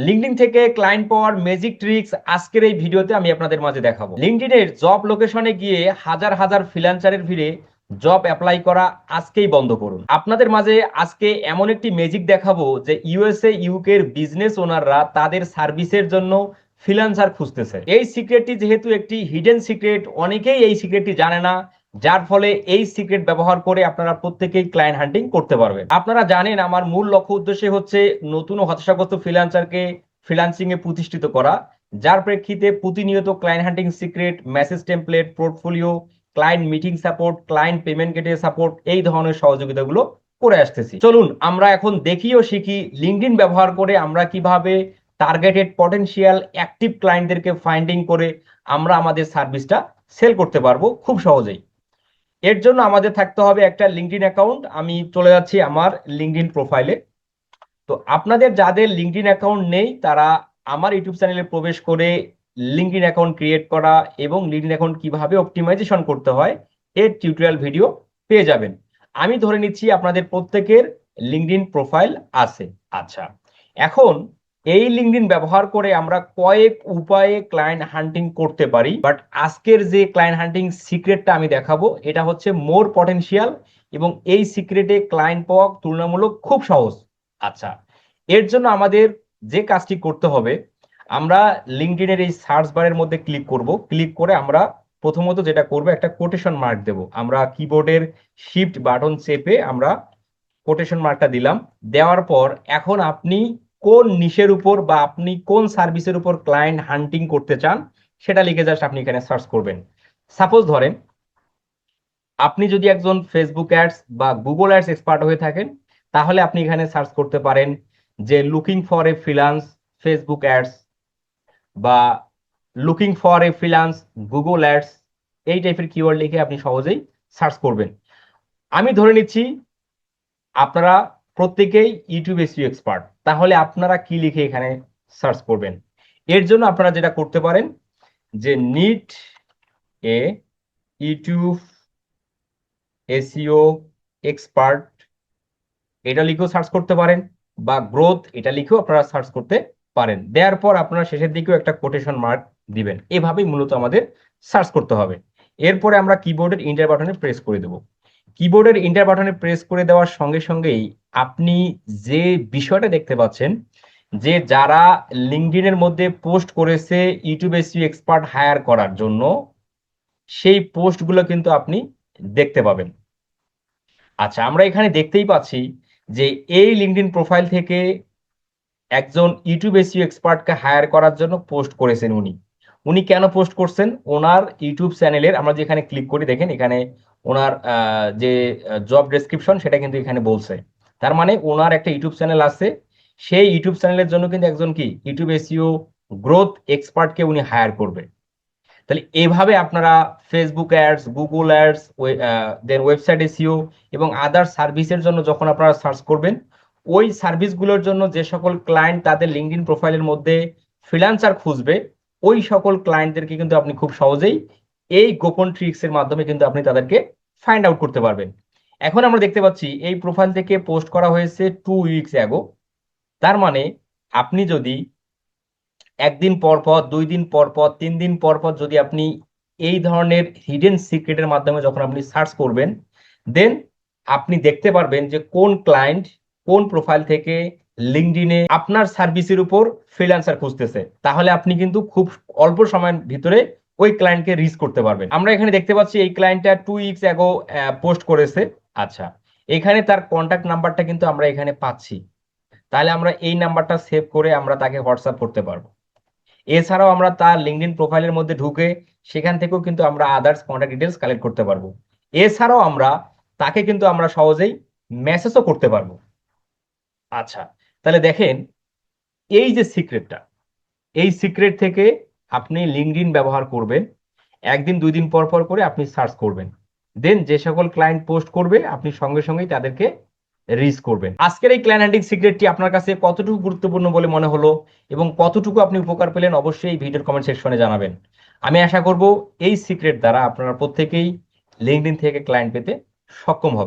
LinkedIn থেকে client পাওয়ার magic tricks আজকের এই ভিডিওতে আমি আপনাদের মাঝে দেখাবো। লিঙ্কডইনের জব লোকেশনে গিয়ে হাজার হাজার ফ্রিল্যান্সারের ভিড়ে জব অ্যাপ্লাই করা আজকেই বন্ধ করুন। আপনাদের মাঝে আজকে এমন একটি ম্যাজিক দেখাবো যে ইউএসএ ইউকে এর বিজনেস ওনাররা তাদের সার্ভিসের জন্য ফ্রিল্যান্সার খুঁজতেছে। এই সিক্রেটটি যেহেতু একটি হিডেন সিক্রেট, অনেকেই এই সিক্রেটটি জানে না, যার ফলে এই সিক্রেট ব্যবহার করে আপনারা প্রত্যেকেই ক্লায়েন্ট হান্টিং করতে পারবেন। আপনারা জানেন আমার মূল লক্ষ্য উদ্দেশ্য হচ্ছে নতুন ও হতাশাগ্রস্ত ফ্রিল্যান্সারকে ফ্রিল্যান্সিং এ প্রতিষ্ঠিত করা, যার প্রেক্ষিতে প্রতিনিয়ত ক্লায়েন্ট হান্টিং secret, message template, portfolio, client meeting support, client payment gateway support, এই ধরনের সহযোগিতাগুলো করে আসতেছি। চলুন আমরা এখন দেখি ও শিখি লিঙ্কডইন ব্যবহার করে আমরা কিভাবে টার্গেটেড পটেনশিয়াল অ্যাক্টিভ ক্লায়েন্টদেরকে ফাইন্ডিং করে আমরা আমাদের সার্ভিসটা সেল করতে পারবো খুব সহজেই। এর জন্য আমাদের থাকতে হবে একটা লিঙ্কডইন অ্যাকাউন্ট। আমি চলে যাচ্ছি আমার লিঙ্কডইন প্রোফাইলে। তো আপনাদের যাদের লিঙ্কডইন অ্যাকাউন্ট নেই তারা আমার ইউটিউব চ্যানেলে প্রবেশ করে লিঙ্কডইন অ্যাকাউন্ট ক্রিয়েট করা এবং লিঙ্কডইন অ্যাকাউন্ট কিভাবে অপটিমাইজেশন করতে হয় এর টিউটোরিয়াল ভিডিও পেয়ে যাবেন। আমি ধরে নিচ্ছি আপনাদের প্রত্যেকের লিঙ্কডইন প্রোফাইল আছে। আচ্ছা, এখন এই লিঙ্কডইন ব্যবহার করে আমরা কয়েক উপায়ে ক্লায়েন্ট হান্টিং করতে পারি, বাট আজকের যে ক্লায়েন্ট হান্টিং সিক্রেটটা আমি দেখাবো এটা হচ্ছে মোর পটেনশিয়াল এবং এই সিক্রেটে ক্লায়েন্ট পাওয়া তুলনামূলক খুব সহজ। আচ্ছা, এর জন্য আমাদের যে কাজটি করতে হবে, আমরা লিঙ্কডইনের এই সার্চ বারের মধ্যে ক্লিক করব। ক্লিক করে আমরা প্রথমত যেটা করব, একটা কোটেশন মার্ক দেব। আমরা কিবোর্ডের শিফট বাটন চেপে আমরা কোটেশন মার্কটা দিলাম। দেওয়ার পর এখন আপনি কোন নিশের উপর বা আপনি কোন সার্ভিসের উপর ক্লায়েন্ট হান্টিং করতে চান সেটা লিখে জাস্ট আপনি এখানে সার্চ করবেন। সাপোজ ধরেন আপনি যদি একজন ফেসবুক অ্যাডস বা গুগল অ্যাডস এক্সপার্ট হয়ে থাকেন তাহলে আপনি এখানে সার্চ করতে পারেন যে looking for a freelance Facebook ads বা looking for a freelance Google ads, এই টাইপের কিওয়ার্ড লিখে আপনি সহজেই সার্চ করবেন। আমি ধরে নিচ্ছি আপনারা প্রত্যেকেই ইউটিউব এসইও এক্সপার্ট, তাহলে আপনারা কি লিখে এখানে সার্চ করবেন? এর জন্য আপনারা যেটা করতে পারেন যে need a YouTube SEO expert এটা লিখেও সার্চ করতে পারেন, বা গ্রোথ এটা লিখেও আপনারা সার্চ করতে পারেন। দেওয়ার পর আপনারা শেষের দিকেও একটা কোটেশন মার্ক দিবেন। এভাবেই মূলত আমাদের সার্চ করতে হবে। এরপরে আমরা কিবোর্ডের ইন্টার বাটনে প্রেস করে দেব। কিবোর্ডের ইন্টার বাটনে প্রেস করে দেওয়ার সঙ্গে সঙ্গেই আপনি যে বিষয়টা দেখতে পাচ্ছেন যে যারা লিঙ্কডইনের মধ্যে পোস্ট করেছে ইউটিউব এসইও এক্সপার্ট হায়ার করার জন্য, সেই পোস্টগুলো কিন্তু আপনি দেখতে পাবেন। আচ্ছা, আমরা এখানে দেখতেই পাচ্ছি যে এই লিঙ্কডইন প্রোফাইল থেকে একজন ইউটিউব এসইও এক্সপার্টকে হায়ার করার জন্য পোস্ট করেছেন। উনি উনি কেন পোস্ট করছেন? ওনার ইউটিউব চ্যানেলের, আমরা যেখানে ক্লিক করি দেখেন এখানে ওনার যে জব ডেসক্রিপশন সেটা কিন্তু এখানে বলছে। তার মানে ওনার একটা ইউটিউব চ্যানেল আছে, সেই ইউটিউব চ্যানেলের জন্য কিন্তু একজন কি ইউটিউব এসইও গ্রোথ এক্সপার্টকে উনি হায়ার করবে। তাহলে এইভাবে আপনারা ফেসবুক অ্যাডস, গুগল অ্যাডস, দেন ওয়েবসাইট এসইও এবং আদার সার্ভিসের জন্য যখন আপনারা সার্চ করবেন, ওই সার্ভিসগুলোর জন্য যে সকল ক্লায়েন্ট তাদের লিঙ্কডইন প্রোফাইলের মধ্যে ফ্রিল্যান্সার খুঁজবে, ওই সকল ক্লায়েন্টদেরকে কিন্তু আপনি খুব সহজেই এই গোপন ট্রিক্স এর মাধ্যমে কিন্তু আপনি তাদেরকে ফাইন্ড আউট করতে পারবেন। এখন আমরা দেখতে পাচ্ছি এই প্রোফাইল থেকে পোস্ট করা হয়েছে 2 উইকস অ্যাগো। তার মানে আপনি যদি একদিন পর পর, 2 দিন পর পর, 3 দিন পর পর যদি আপনি এই ধরনের হিডেন সিক্রেটের মাধ্যমে যখন আপনি সার্চ করবেন, দেন আপনি দেখতে পারবেন যে কোন ক্লায়েন্ট কোন প্রোফাইল থেকে লিঙ্কডইনে আপনার সার্ভিসের উপর ফ্রিল্যান্সার খুঁজতেছে। তাহলে আপনি কিন্তু খুব অল্প সময়ের ভিতরে ওই ক্লায়েন্টকে রিচ করতে পারবেন। আমরা এখানে দেখতে পাচ্ছি এই ক্লায়েন্টটা 2 উইকস অ্যাগো পোস্ট করেছে। আচ্ছা, এখানে তার কন্ট্যাক্ট নাম্বারটা কিন্তু আমরা এখানে পাচ্ছি। তাহলে আমরা এই নাম্বারটা সেভ করে আমরা তাকে হোয়াটসঅ্যাপ করতে পারবো। এছাড়াও আমরা তার লিঙ্কডইন প্রোফাইলের মধ্যে ঢুকে সেখান থেকেও কিন্তু আমরা আদার্স কন্ট্যাক্ট ডিটেলস কালেক্ট করতে পারবো। এছাড়াও আমরা তাকে কিন্তু আমরা সহজেই মেসেজও করতে পারবো। আচ্ছা, তাহলে দেখেন এই যে সিক্রেটটা, এই সিক্রেট থেকে আপনি লিঙ্কডইন ব্যবহার করবেন, একদিন 2 দিন পর পর করে আপনি সার্চ করবেন। দেন যে সকল ক্লায়েন্ট পোস্ট করবে আপনি সঙ্গে সঙ্গেই তাদেরকে রিচ করবেন। আজকের এই ক্লায়েন্ট হান্টিং সিক্রেটটি আপনার কাছে কতটুকু গুরুত্বপূর্ণ বলে মনে হলো এবং কতটুকু আপনি উপকার পেলেন অবশ্যই এই ভিডিওর কমেন্ট সেকশনে জানাবেন। আমি আশা করব এই সিক্রেট দ্বারা আপনারা প্রত্যেকেই লিঙ্কডইন থেকে ক্লায়েন্ট পেতে সক্ষম হবেন।